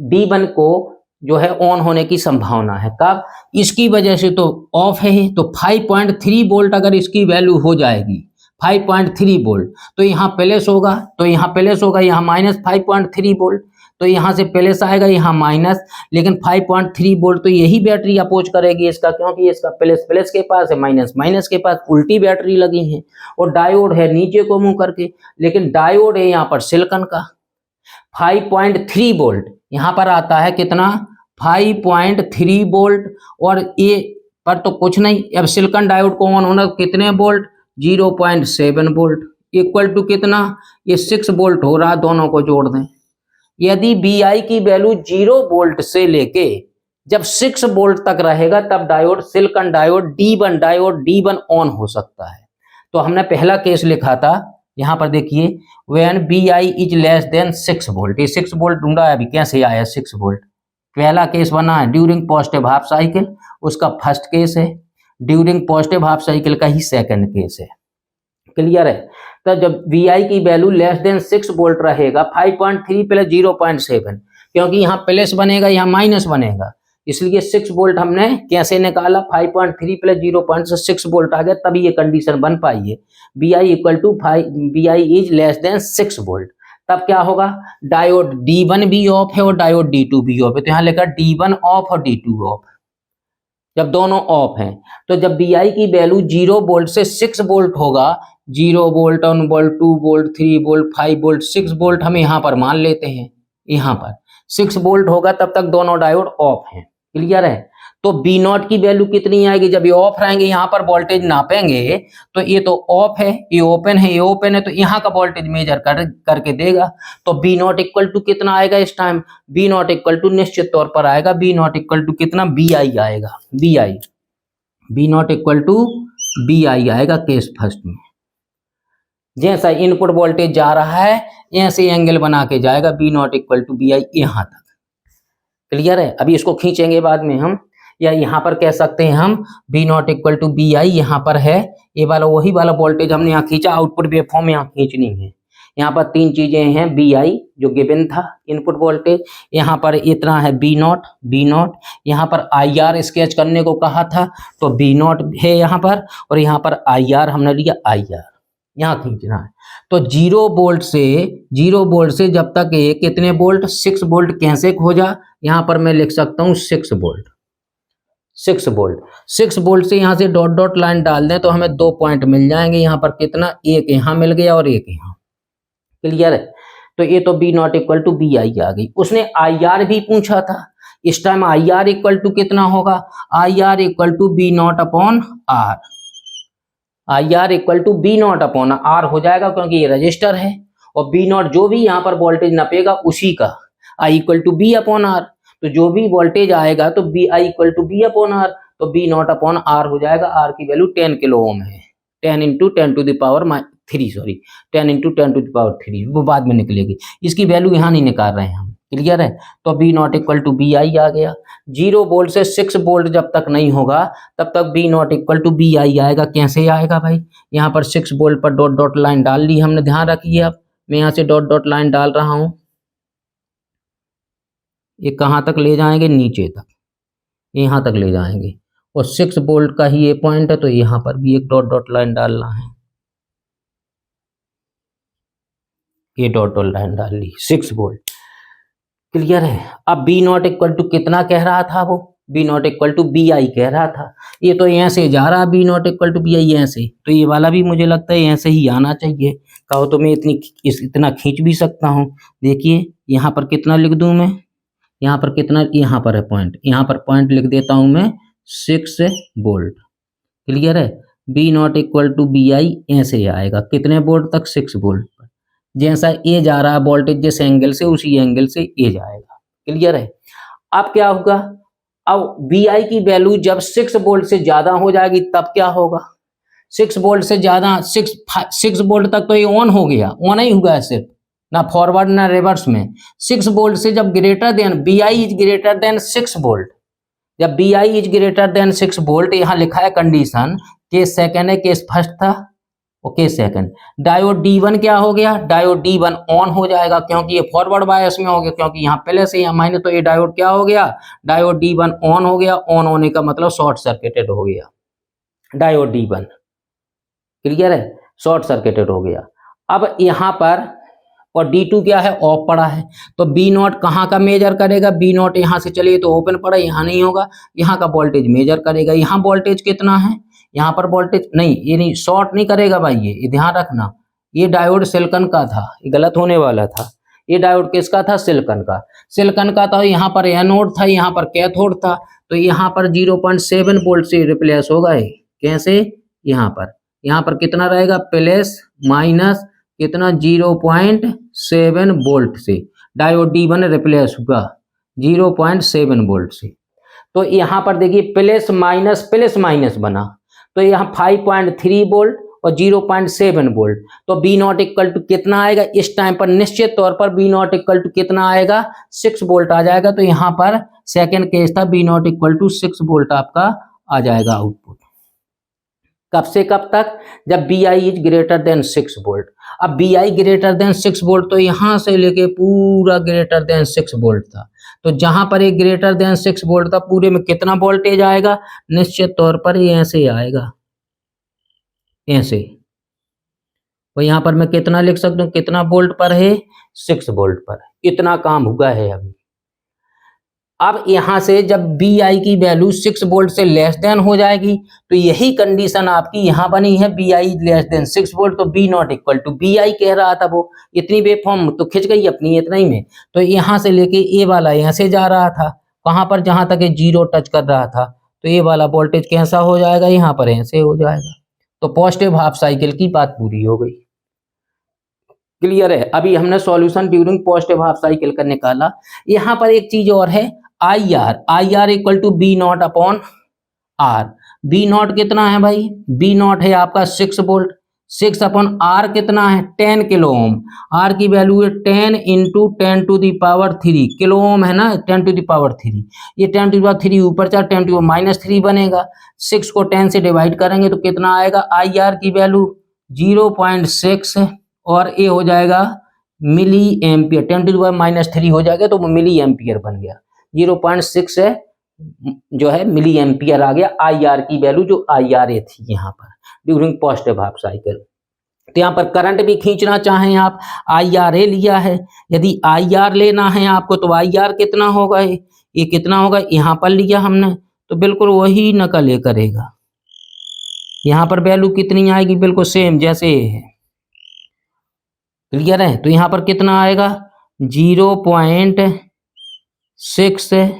D1 को जो है ऑन होने की संभावना है, कब? इसकी वजह से तो ऑफ है, तो 5.3 वोल्ट अगर इसकी वैल्यू हो जाएगी 5.3 वोल्ट, तो यहाँ प्लस होगा, तो यहाँ प्लस होगा, यहाँ माइनस 5.3 वोल्ट, तो यहाँ से प्लस आएगा, यहाँ माइनस, लेकिन 5.3 वोल्ट तो यही बैटरी अपोज करेगी इसका, क्योंकि इसका प्लस प्लस के पास है, माइनस माइनस के पास, उल्टी बैटरी लगी है, और डायोड है नीचे को मुंह करके, लेकिन डायोड है यहाँ पर सिलिकॉन का। 5.3 वोल्ट यहाँ पर आता है कितना? 5.3 वोल्ट, और ये पर तो कुछ नहीं। अब सिलिकॉन डायोड को ऑन होना कितने वोल्ट? 0.7 वोल्ट, इक्वल टू कितना? ये 6 वोल्ट हो रहा, दोनों को जोड़ दें। यदि BI की वैल्यू 0 वोल्ट से लेके जब 6 वोल्ट तक रहेगा, तब diode, silicon diode D1 on हो सकता है। तो हमने पहला केस लिखा था, यहाँ पर देखिए, when BI is less than 6 volt, ये 6 वोल्ट ढूंढा है, अभी कैसे आया 6 वोल्ट? पहला केस बना है ड्यूरिंग पॉजिटिव हाफ साइकिल, उसका फर्स्ट केस है, ड्यूरिंग पॉजिटिव हाफ साइकिल का ही सेकंड केस है। क्लियर है? तो जब VI की वैल्यू लेस देन 6 वोल्ट रहेगा, 5.3 प्लस 0.7, क्योंकि यहाँ प्लस बनेगा, यहाँ माइनस बनेगा, इसलिए 6 वोल्ट हमने कैसे निकाला? 5.3 प्लस 0.6 वोल्ट आ गया, तभी ये कंडीशन बन पाई है। BI equal to BI is less than 6 volt. तब क्या होगा? डायोड D1 भी ऑफ है और डायोड D2 भी ऑफ है, तो यहाँ लिखा D1 ऑफ और D2 ऑफ। जब दोनों ऑफ हैं, तो जब BI की वैल्यू 0 वोल्ट से 6 वोल्ट होगा, 0 volt, 1 volt, 2 volt, 3 volt, 5 volt, 6 volt हम यहाँ पर मान लेते हैं, यहाँ पर 6 वोल्ट होगा तब तक दोनों डायोड ऑफ हैं। क्लियर है? तो बी नॉट की वैल्यू कितनी आएगी? जब ये ऑफ रहेंगे, यहाँ पर वोल्टेज नापेंगे तो ये तो ऑफ है, ये ओपन है, ये ओपन है, तो यहाँ का वोल्टेज मेजर करके देगा। तो बी नॉट इक्वल टू कितना आएगा इस time? B naught equal to निश्चित तौर पर आएगा बी नॉट इक्वल टू कितना? बी आई आएगा, B I, B naught equal to B I आएगा केस फर्स्ट में। जैसा इनपुट वोल्टेज जा रहा है ऐसे एंगल बना के जाएगा B naught equal to B I यहाँ तक। क्लियर है? अभी इसको खींचेंगे बाद में हम, या यहाँ पर कह सकते हैं हम B naught equal to B I यहाँ पर है, ये वाला वही वाला वोल्टेज हमने यहाँ खींचा, आउटपुट वेवफॉर्म यहाँ खींचनी है। यहाँ पर 3 चीजें हैं, बी आई जो गिवन था इनपुट वोल्टेज, यहाँ पर इतना है बी नॉट, बी नॉट, यहाँ पर आई आर स्केच करने को कहा था तो बी नॉट है यहाँ पर, और यहाँ पर आई आर हमने लिया, आई आर यहाँ खींचना है। तो 0 वोल्ट से जब तक ये कितने वोल्ट? 6 वोल्ट कैसे खोजा? यहाँ पर मैं लिख सकता हूँ 6 वोल्ट, 6 वोल्ट, 6 वोल्ट से यहाँ से डॉट डॉट लाइन डाल दें तो हमें 2 पॉइंट मिल जाएंगे। यहाँ पर कितना? एक यहाँ मिल गया और एक यहाँ। क्लियर है? तो ये तो B naught equal to B I आ गई। उसने आई आर भी पूछा था, इस time I R equal to कितना होगा? I R equal to B naught upon R, I R equal to B naught upon R हो जाएगा, क्योंकि ये रजिस्टर है और बी नॉट जो भी यहाँ पर वोल्टेज नपेगा उसी का, I equal to B upon R, तो जो भी वोल्टेज आएगा तो B I equal to B upon R, तो बी नॉट अपॉन आर हो जाएगा। आर की वैल्यू 10 किलो ओम है, 10 into 10 to the power 3, sorry 10 into 10 to the power 3, वो बाद में निकलेगी, इसकी वैल्यू यहाँ नहीं निकाल रहे हैं हम। क्लियर है? तो B naught equal to B I आ गया। 0 वोल्ट से 6 वोल्ट जब तक नहीं होगा तब तक B naught equal to B I आएगा। कैसे आएगा भाई? यहाँ पर 6 वोल्ट पर डॉट डॉट लाइन डाल ली हमने, ध्यान रखिए। अब मैं यहाँ से डॉट डॉट लाइन डाल रहा हूँ, ये कहाँ तक ले जाएंगे? नीचे तक, यहाँ तक ले जाएंगे, और 6 वोल्ट का ही ये पॉइंट है तो यहाँ पर भी एक डॉट डॉट लाइन डालना है, ये डॉट डॉट लाइन डाल ली, 6 वोल्ट। क्लियर है? अब बी नॉट इक्वल टू कितना कह रहा था वो? B naught equal to B I कह रहा था। ये तो यहाँ से जा रहा B naught equal to B I ऐसे, तो ये वाला भी मुझे लगता है ऐसे ही आना चाहिए। कहो तो मैं इतना खींच भी सकता हूँ। देखिए यहाँ पर कितना लिख दूं मैं, यहाँ पर कितना, यहाँ पर है पॉइंट, यहाँ पर पॉइंट लिख देता हूँ मैं 6 वोल्ट। क्लियर है? B naught equal to B I ऐसे आएगा, कितने वोल्ट तक? 6 वोल्ट पर। जैसा ए जा रहा है वोल्टेज जिस एंगल से, उसी एंगल से ए जाएगा। क्लियर है? अब क्या होगा? अब बी आई की वैल्यू जब 6 वोल्ट से ज्यादा हो जाएगी तब क्या होगा? 6 वोल्ट से ज्यादा, 6 वोल्ट तक तो ये ऑन हो गया, ऑन ही हुआ है सिर्फ, ना फॉरवर्ड ना रिवर्स में। 6 वोल्ट से जब greater than B I is greater than 6 volt, जब B I is greater than 6 volt, यहाँ लिखा है कंडीशन, केस सेकंड है, केस फर्स्ट था, ओके सेकंड। डायोड D1 क्या हो गया? डायोड D1 ऑन हो जाएगा, क्योंकि ये फॉरवर्ड बायस में हो गया, क्योंकि यहाँ प्लस है यहाँ माइनस, तो ये डायोड क्या हो गया? डायोड D1 ऑन हो गया। ऑन होने का मतलब शॉर्ट सर्किटेड हो गया डायोड D1। क्लियर है? शॉर्ट सर्किटेड हो गया। अब यहाँ पर और D2 क्या है? ऑफ पड़ा है, तो बी नॉट कहाँ का मेजर करेगा? बी नॉट यहाँ से चलिए तो ओपन पड़ा, यहाँ नहीं होगा, यहाँ का वोल्टेज मेजर करेगा। यहाँ वोल्टेज कितना है? यहाँ पर वोल्टेज नहीं, ये नहीं, शॉर्ट नहीं करेगा भाई, ये ध्यान रखना। ये डायोड सिलिकॉन का था, ये गलत होने वाला था। ये डायोड किसका था? सिलिकॉन का, सिलिकॉन का था। यहाँ पर एनोड था, यहाँ पर कैथोड था, तो यहाँ पर 0.7 वोल्ट से रिप्लेस होगा। कैसे? यहाँ पर कितना रहेगा? प्लस माइनस कितना? 0.7 वोल्ट से डायोड D1 रिप्लेस हुआ 0.7 वोल्ट से। तो यहाँ पर देखिए प्लस माइनस बना, तो यहाँ 5.3 वोल्ट और 0.7 वोल्ट। तो बी नॉट इक्वल टू कितना आएगा इस टाइम पर? निश्चित तौर पर बी नॉट इक्वल टू कितना आएगा? 6 वोल्ट आ जाएगा। तो यहाँ पर सेकंड केस था, B naught equal to 6 volt आपका आ जाएगा आउटपुट। कब से कब तक? जब B I is greater than 6 volt. अब B I greater than 6 volt, तो यहाँ से लेके पूरा ग्रेटर देन 6 वोल्ट था, तो जहां पर एक ग्रेटर देन 6 वोल्ट था, पूरे में कितना वोल्टेज आएगा? निश्चित तौर पर ये ऐसे आएगा, ऐसे। और यहाँ पर मैं कितना लिख सकता हूँ? कितना वोल्ट पर है? 6 वोल्ट पर। इतना काम हुआ है अभी। अब यहाँ से जब बी आई की वैल्यू 6 वोल्ट से लेस देन हो जाएगी तो यही कंडीशन आपकी यहाँ बनी है, B I less than 6 volt, तो B naught equal to B I कह रहा था वो, इतनी वेवफॉर्म तो खिंच गई अपनी इतना ही में। तो यहाँ से लेके ए वाला यहाँ से जा रहा था कहाँ पर, जहाँ तक ये 0 टच कर रहा था, तो ये वाला वोल्टेज कैसा हो जाएगा, यहाँ पर ऐसे हो जाएगा। तो पॉजिटिव हाफ साइकिल की बात पूरी हो गई। क्लियर है। अभी हमने solution during positive half cycle का निकाला। यहाँ पर एक चीज और है, I R equal to B naught upon R. B naught कितना है भाई, बी नॉट है आपका 6 वोल्ट, 6 अपॉन आर कितना है 10 किलो ओम। आर की वैल्यू है 10 into 10 to the power 3 kilo ohm है ना, 10 टू दी पावर 3। ये 10 टू दी पावर 3 ऊपर चला 10 टू -3 बनेगा। 6 को 10 से डिवाइड करेंगे तो कितना आएगा, आई आर की वैल्यू 0.6 और ये हो जाएगा milliampere, 10 to the power -3 हो जाएगा तो मिली एम्पियर बन गया। 0.6 है जो है मिली एम्पियर आ गया आई आर की वैल्यू, जो आई आर ए थी यहाँ पर ड्यूरिंग पॉजिटिव हाफ साइकिल। तो यहाँ पर करंट भी खींचना चाहें आप, आई आर ए लिया है, यदि आई आर लेना है आपको तो आई आर कितना होगा, ये कितना होगा, यहाँ पर लिया हमने तो बिल्कुल वही नकल ये करेगा। यहाँ पर वैल्यू कितनी आएगी, बिल्कुल सेम जैसे ये है। क्लियर है। तो यहाँ पर कितना आएगा 0.6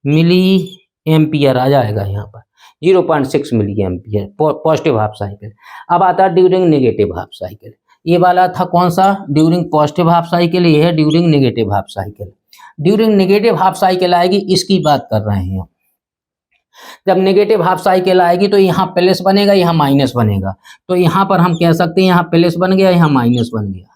मिली एम्पियर आ जाएगा, यहाँ पर 0.6 milliampere positive half cycle. अब आता है ड्यूरिंग नेगेटिव हाफ साइकिल। ये वाला था कौन सा, ड्यूरिंग पॉजिटिव हाफ साइकिल, ये है during negative half cycle. During negative half cycle आएगी, इसकी बात कर रहे हैं। जब नेगेटिव हाफ साइकिल आएगी तो यहाँ प्लस बनेगा, यहाँ माइनस बनेगा। तो यहाँ पर हम कह सकते हैं यहाँ प्लस बन गया, यहाँ माइनस बन गया।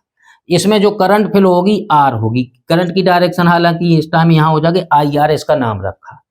इसमें जो करंट फ्लो होगी आर होगी, करंट की डायरेक्शन हालांकि इस टाइम यहाँ हो जाएगी आई आर, इसका नाम रखा।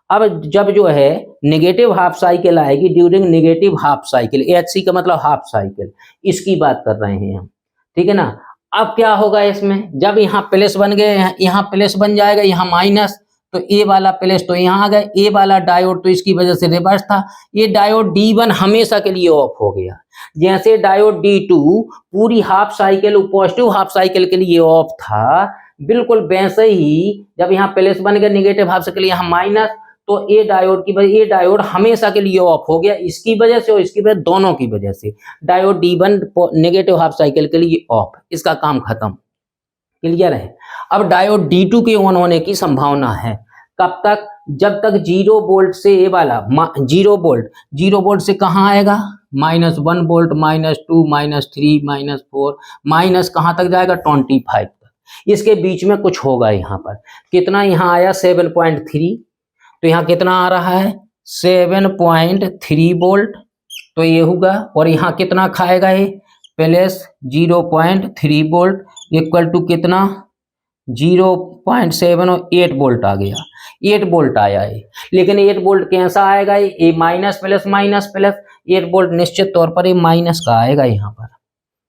अब जब जो है नेगेटिव हाफ साइकिल आएगी, during negative half cycle, HC का मतलब हाफ साइकिल, इसकी बात कर रहे हैं हम, ठीक है ना। अब क्या होगा इसमें, जब यहाँ प्लस बन गए, यहाँ प्लस बन जाएगा, यहाँ माइनस, तो ए वाला प्लस तो यहाँ आ गया, ए वाला डायोड तो इसकी वजह से रिवर्स था, ये डायोड D1 हमेशा के लिए ऑफ हो गया। जैसे डायोड D2 पूरी half cycle positive half cycle के लिए ऑफ था, बिल्कुल वैसे ही जब यहाँ प्लस बन गया नेगेटिव हाफ साइकिल, यहाँ माइनस, तो ए डायोड की वजह, ये डायोड हमेशा के लिए ऑफ हो गया, इसकी वजह से और इसकी वजह, दोनों की वजह से diode D1 negative half cycle के लिए ऑफ, इसका काम खत्म। क्लियर है। अब डायोड D2 के ऑन होने की संभावना है, कब तक, जब तक 0 वोल्ट से ये वाला 0 वोल्ट से कहाँ आएगा, -1 वोल्ट, -2, -3, -4, माइनस कहाँ तक जाएगा 25 तक। इसके बीच में कुछ होगा, यहाँ पर कितना, यहाँ आया 7.3, तो यहाँ कितना आ रहा है 7.3 वोल्ट, तो ये होगा, और यहाँ कितना खाएगा ये प्लस 0.3 वोल्ट इक्वल टू कितना 0.7 और 8 वोल्ट आ गया, 8 वोल्ट आया है। लेकिन 8 वोल्ट कैसा आएगा, ये minus plus minus plus, 8 volt निश्चित तौर पर ये माइनस का आएगा यहाँ पर,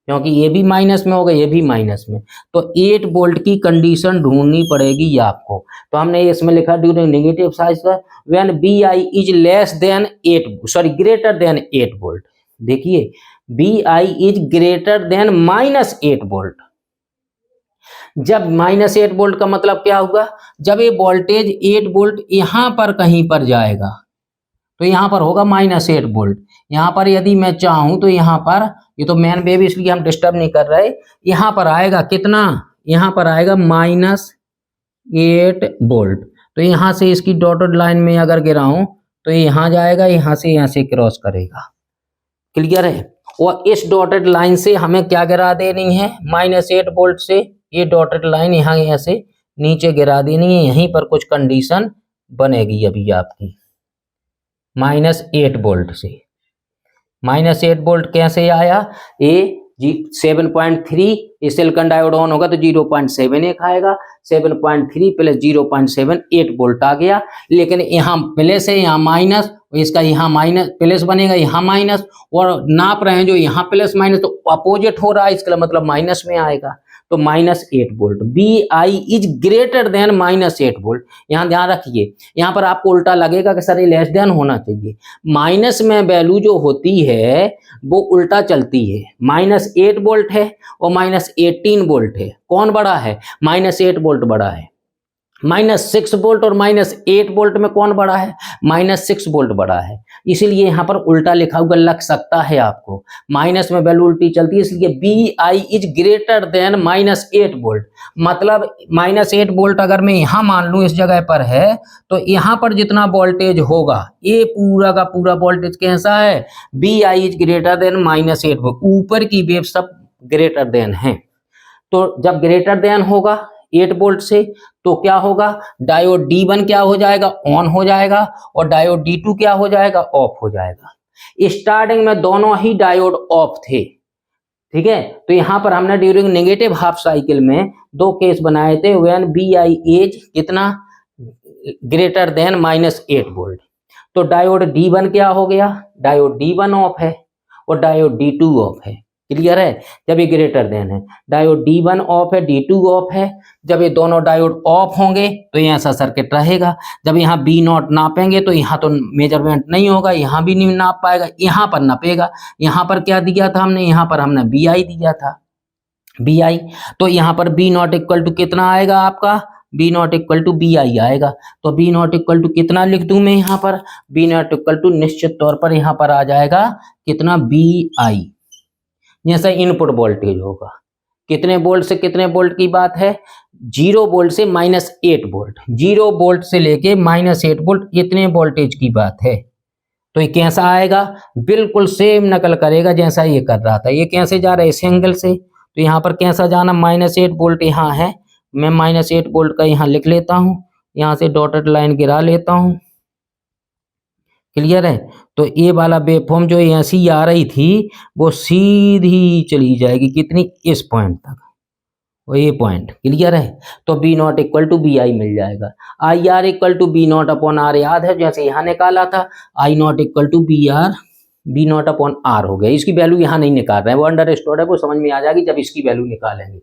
क्योंकि ये भी माइनस में होगा, ये भी माइनस में, तो 8 वोल्ट की कंडीशन ढूंढनी पड़ेगी आपको। तो हमने इसमें लिखा during negative cycle when B I is less than 8 greater than 8 volt. देखिए B I is greater than -8 volt. जब -8 वोल्ट का मतलब क्या होगा, जब ये वोल्टेज 8 वोल्ट यहाँ पर कहीं पर जाएगा तो यहाँ पर होगा -8 वोल्ट। यहाँ पर यदि मैं चाहूँ तो यहाँ पर, ये तो मेन वेव इसलिए हम डिस्टर्ब नहीं कर रहे, यहाँ पर आएगा कितना, यहाँ पर आएगा -8 वोल्ट। तो यहाँ से इसकी डॉटेड लाइन में अगर गिराऊं तो यहाँ जाएगा, यहाँ से क्रॉस करेगा। क्लियर है। और इस डॉटेड लाइन से हमें क्या गिरा देनी है, -8 वोल्ट से ये डॉटेड लाइन यहाँ से नीचे गिरा देनी है, यहीं पर कुछ कंडीशन बनेगी अभी आपकी। -8 वोल्ट से, -8 वोल्ट कैसे आया, ये 7.3, ये सिलिकॉन डायोड ऑन होगा तो 0.71 आएगा, 7.3 प्लस 0.7 8 वोल्ट आ गया। लेकिन यहाँ प्लस है, यहाँ माइनस, इसका यहाँ माइनस प्लस बनेगा, यहाँ माइनस, और नाप रहे हैं जो यहाँ प्लस माइनस, तो अपोजिट हो रहा है, इसका मतलब माइनस में आएगा, तो -8 volt. B I is greater than -8 volt. यहाँ ध्यान रखिए, यहाँ पर आपको उल्टा लगेगा कि सर ये लेस देन होना चाहिए, माइनस में वैल्यू जो होती है वो उल्टा चलती है। -8 वोल्ट है और -18 वोल्ट है, कौन बड़ा है, -8 वोल्ट बड़ा है। -6 वोल्ट और -8 वोल्ट में कौन बड़ा है? -6 वोल्ट बड़ा है, इसीलिए यहाँ पर उल्टा लिखा हुआ लग सकता है आपको। माइनस में वैल्यू उल्टी चलती है, इसलिए BI is greater than -8 volt. मतलब -8 वोल्ट अगर मैं यहाँ मान लूँ इस जगह पर है, तो यहाँ पर जितना वोल्टेज होगा ये पूरा का पूरा वोल्टेज कैसा है? BI is greater than -8 volt. ऊपर की वेव सब ग्रेटर देन है, तो जब ग्रेटर देन होगा 8 वोल्ट से तो क्या होगा? डायोड D1 क्या हो जाएगा? ऑन हो जाएगा, और डायोड D2 क्या हो जाएगा? ऑफ हो जाएगा। स्टार्टिंग में दोनों ही डायोड ऑफ थे, ठीक है। तो यहां पर हमने ड्यूरिंग नेगेटिव हाफ साइकिल में दो केस बनाए थे, व्हेन BI इज कितना ग्रेटर देन -8 वोल्ट। तो डायोड D1 क्या हो गया? डायोड D1 ऑफ है और डायोड D2 ऑफ है। क्लियर है? जब ये ग्रेटर देन है, डायोड D1 ऑफ है, D2 ऑफ है। जब ये दोनों डायोड ऑफ होंगे तो ये ऐसा सर्किट रहेगा। जब यहाँ B0 नापेंगे तो यहाँ तो मेजरमेंट नहीं होगा, यहाँ भी नहीं नाप पाएगा, यहाँ पर नापेगा। यहाँ पर क्या दिया था हमने? यहाँ पर हमने BI दिया था, BI। तो यहाँ पर B0 इक्वल टू कितना आएगा आपका? B0 इक्वल टू BI आएगा। तो B0 इक्वल टू कितना लिख दूं मैं यहाँ पर? B0 इक्वल टू निश्चित तौर पर यहाँ पर आ जाएगा कितना? BI। जैसा इनपुट वोल्टेज होगा, कितने वोल्ट से कितने वोल्ट की बात है? 0 वोल्ट से -8 वोल्ट, 0 वोल्ट से लेके -8 वोल्ट, इतने वोल्टेज की बात है। तो ये कैसा आएगा? बिल्कुल सेम नकल करेगा जैसा ये कर रहा था। ये कैसे जा रहा है? इस एंगल से। तो यहाँ पर कैसा जाना? -8 वोल्ट यहाँ है, मैं -8 वोल्ट का यहाँ लिख लेता हूँ, यहाँ से डॉटेड लाइन गिरा लेता हूँ। क्लियर है? तो ये वाला वेवफॉर्म जो ऐसी आ रही थी वो सीधी चली जाएगी कितनी? इस पॉइंट तक, और ये पॉइंट। क्लियर है? तो B0 इक्वल टू BI मिल जाएगा। IR equal to B0 upon R याद है जैसे यहाँ निकाला था, I0 equal to B0 upon R हो गया। इसकी वैल्यू यहाँ नहीं निकाल रहे हैं, वो अंडरस्टूड है, वो समझ में आ जाएगी जब इसकी वैल्यू निकालेंगे।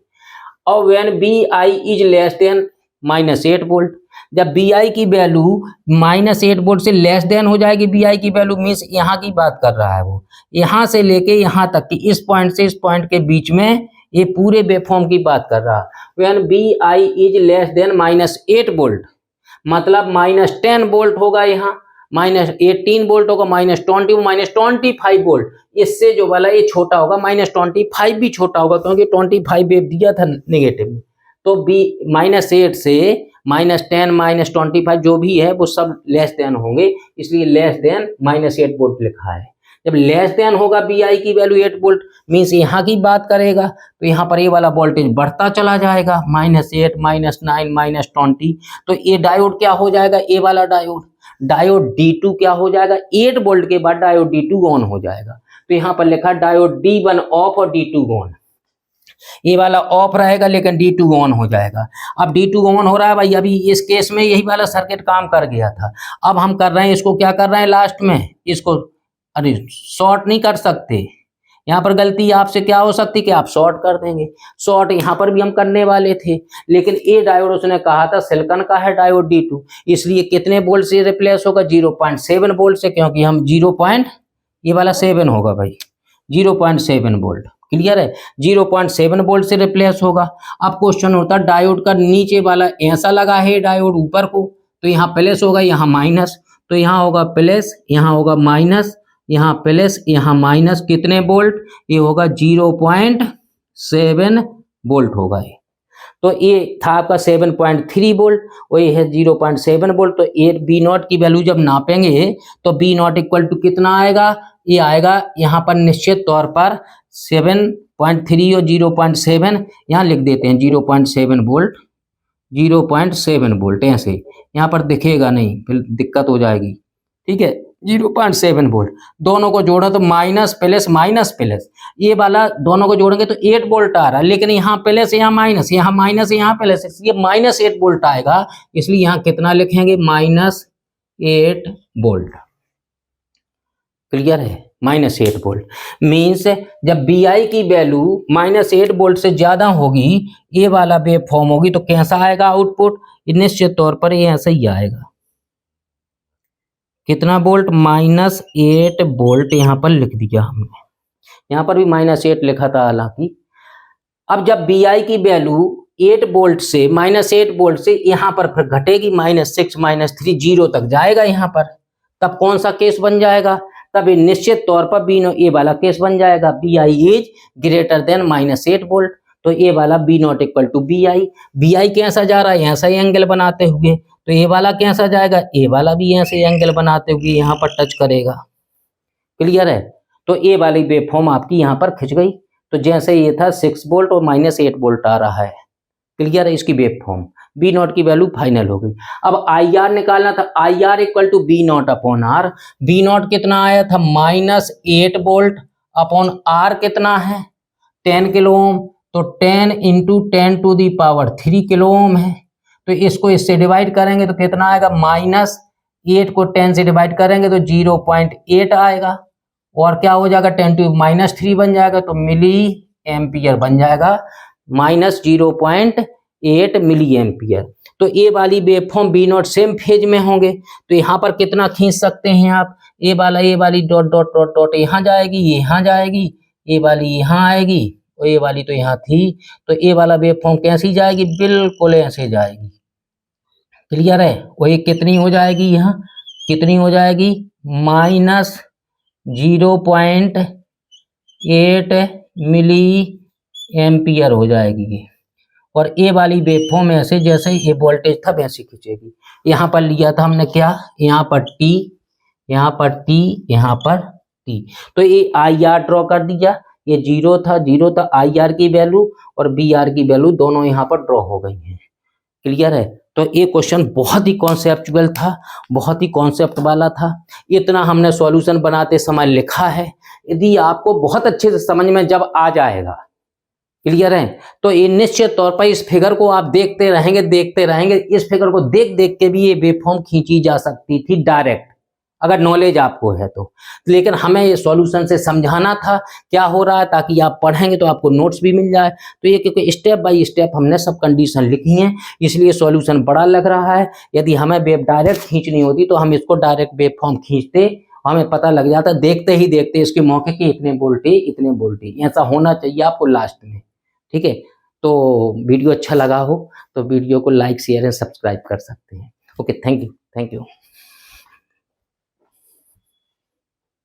और when BI is less than -8 volt, जब BI की वैल्यू -8 वोल्ट से लेस देन हो जाएगी, BI की वैल्यू मीन्स यहाँ की बात कर रहा है वो, यहाँ से लेके यहाँ तक कि इस पॉइंट से इस पॉइंट के बीच में ये पूरे वेवफॉर्म की बात कर रहा है। When BI is less than -8 volt, मतलब -10 वोल्ट होगा, यहाँ -18 वोल्ट होगा, -20 -25 वोल्ट, इससे जो वाला ये छोटा होगा, -25 भी छोटा होगा क्योंकि 25 वेव दिया था नेगेटिव में। तो -8 से -10 -25 जो भी है वो सब लेस देन होंगे, इसलिए लेस देन -8 वोल्ट लिखा है। जब लेस देन होगा BI की वैल्यू 8 वोल्ट, मीन्स यहाँ की बात करेगा, तो यहाँ पर ये वाला वोल्टेज बढ़ता चला जाएगा, -8 -9 -20। तो ये डायोड क्या हो जाएगा? ये वाला डायोड D2 क्या हो जाएगा? 8 वोल्ट के बाद डायोड D2 ऑन हो जाएगा। तो यहाँ पर लिखा डायोड D1 ऑफ और D2 ऑन। ये वाला ऑफ रहेगा लेकिन D2 ऑन हो जाएगा। अब D2 ऑन हो रहा है भाई, अभी इस केस में यही वाला सर्किट काम कर गया था। अब हम कर रहे हैं इसको, क्या कर रहे हैं लास्ट में इसको, अरे शॉर्ट नहीं कर सकते। यहाँ पर गलती आपसे क्या हो सकती कि आप शॉर्ट कर देंगे। शॉर्ट यहाँ पर भी हम करने वाले थे, लेकिन ये डायोड उसने कहा था सिलिकॉन का है डायोड D2, इसलिए कितने वोल्ट से रिप्लेस होगा? 0.7 वोल्ट से, क्योंकि हम 0. ये वाला 7 होगा भाई, 0.7 वोल्ट। क्लियर है? 0.7 वोल्ट से रिप्लेस होगा। अब क्वेश्चन होता है डायोड का नीचे वाला ऐसा लगा है डायोड ऊपर को, तो यहाँ प्लस होगा, यहाँ माइनस, तो यहाँ होगा प्लस, यहाँ होगा माइनस, यहाँ प्लस, यहाँ माइनस, कितने वोल्ट? ये होगा 0.7 वोल्ट होगा ये। तो ये था आपका 7.3 वोल्ट और ये है 0.7 वोल्ट। तो ये B0 की वैल्यू जब नापेंगे तो B0 इक्वल टू कितना आएगा? ये आएगा यहाँ पर निश्चित तौर पर 7.3 और 0.7 यहाँ लिख देते हैं, 0.7 वोल्ट, 0.7 वोल्ट ऐसे यहाँ पर दिखेगा नहीं, फिर दिक्कत हो जाएगी। ठीक है, 0.7 वोल्ट। दोनों को जोड़ा तो माइनस प्लस, ये वाला दोनों को जोड़ेंगे तो 8 वोल्ट आ रहा है, लेकिन यहाँ प्लस यहाँ माइनस, यहाँ माइनस यहाँ प्लस, ये -8 वोल्ट आएगा, इसलिए यहाँ कितना लिखेंगे? -8 वोल्ट। क्लियर है? -8 वोल्ट मीन्स जब BI की वैल्यू -8 वोल्ट से ज्यादा होगी, ये वाला वेव फॉर्म होगी, तो कैसा आएगा आउटपुट? निश्चित तौर पर ये ऐसा ही आएगा। कितना वोल्ट? -8 वोल्ट यहाँ पर लिख दिया हमने, यहाँ पर भी -8 लिखा था हालांकि। अब जब BI की वैल्यू 8 वोल्ट से -8 वोल्ट से यहाँ पर फिर घटेगी -6 -3 0 तक जाएगा यहाँ पर। तब कौन सा केस बन जाएगा? तब ये निश्चित तौर पर बी नॉट, ये वाला केस बन जाएगा, B I is greater than -8 volt. तो ये वाला B naught equal to B I कैसा जा रहा है? ऐसा ही एंगल बनाते हुए। तो ये वाला कैसा जाएगा? ये वाला भी ऐसे एंगल बनाते हुए यहाँ पर टच करेगा। क्लियर है? तो ये वाली वेवफॉर्म आपकी यहाँ पर खिंच गई। तो जैसे ये था 6 वोल्ट और -8 वोल्ट आ रहा है। क्लियर है? इसकी वेवफॉर्म बी नॉट की वैल्यू फाइनल हो गई। अब आई आर निकालना था, I R equal to B naught upon R. B naught कितना आया था? -8 वोल्ट अपॉन आर कितना है? 10 किलो ओम। तो 10 इंटू 10⁻³ किलो ओम है। तो इसको इससे डिवाइड करेंगे तो कितना आएगा? -8 को 10 से डिवाइड करेंगे तो 0.8 आएगा। और क्या हो जाएगा? 10⁻³ बन जाएगा, तो मिली एम्पियर बन जाएगा, -0.8 मिली एम्पियर। तो ये वाली waveform B naught same phase में होंगे। तो यहाँ पर कितना खींच सकते हैं आप? ये वाली डॉट डॉट डॉट डॉट यहाँ जाएगी, ये यहाँ जाएगी, ये वाली यहाँ आएगी और ये वाली तो यहाँ थी। तो ये वाला वेवफॉर्म कैसी जाएगी? बिल्कुल ऐसे जाएगी। क्लियर है? और ये कितनी हो जाएगी? यहाँ कितनी हो जाएगी? -0.8 मिली एम्पियर हो जाएगी ये। और ये वाली वेवफॉर्म ऐसे जैसे ये वोल्टेज था वैसे खींचेगी। यहाँ पर लिया था हमने क्या? यहाँ पर टी, यहाँ पर टी, यहाँ पर टी। तो ये आई आर ड्रॉ कर दिया, ये 0 था आई आर की वैल्यू और बी आर की वैल्यू दोनों यहाँ पर ड्रॉ हो गई हैं। क्लियर है? तो ये क्वेश्चन बहुत ही कॉन्सेप्चुअल था, बहुत ही कॉन्सेप्ट वाला था। इतना हमने सॉल्यूशन बनाते समय लिखा है। यदि आपको बहुत अच्छे से समझ में जब आ जाएगा, क्लियर है, तो ये निश्चित तौर पर इस फिगर को आप देखते रहेंगे। इस फिगर को देख देख के भी ये वेवफॉर्म खींची जा सकती थी डायरेक्ट, अगर नॉलेज आपको है तो। लेकिन हमें ये सॉल्यूशन से समझाना था क्या हो रहा है, ताकि आप पढ़ेंगे तो आपको नोट्स भी मिल जाए। तो ये क्योंकि स्टेप बाय स्टेप हमने सब कंडीशन लिखी हैं, इसलिए सॉल्यूशन बड़ा लग रहा है। यदि हमें वेव डायरेक्ट खींचनी होती तो हम इसको डायरेक्ट वेवफॉर्म खींचते, हमें पता लग जाता देखते ही देखते इसके मौके के इतने वोल्टेज ऐसा होना चाहिए आपको लास्ट में। ठीक है? तो वीडियो अच्छा लगा हो तो वीडियो को लाइक शेयर एंड सब्सक्राइब कर सकते हैं। Okay, thank you.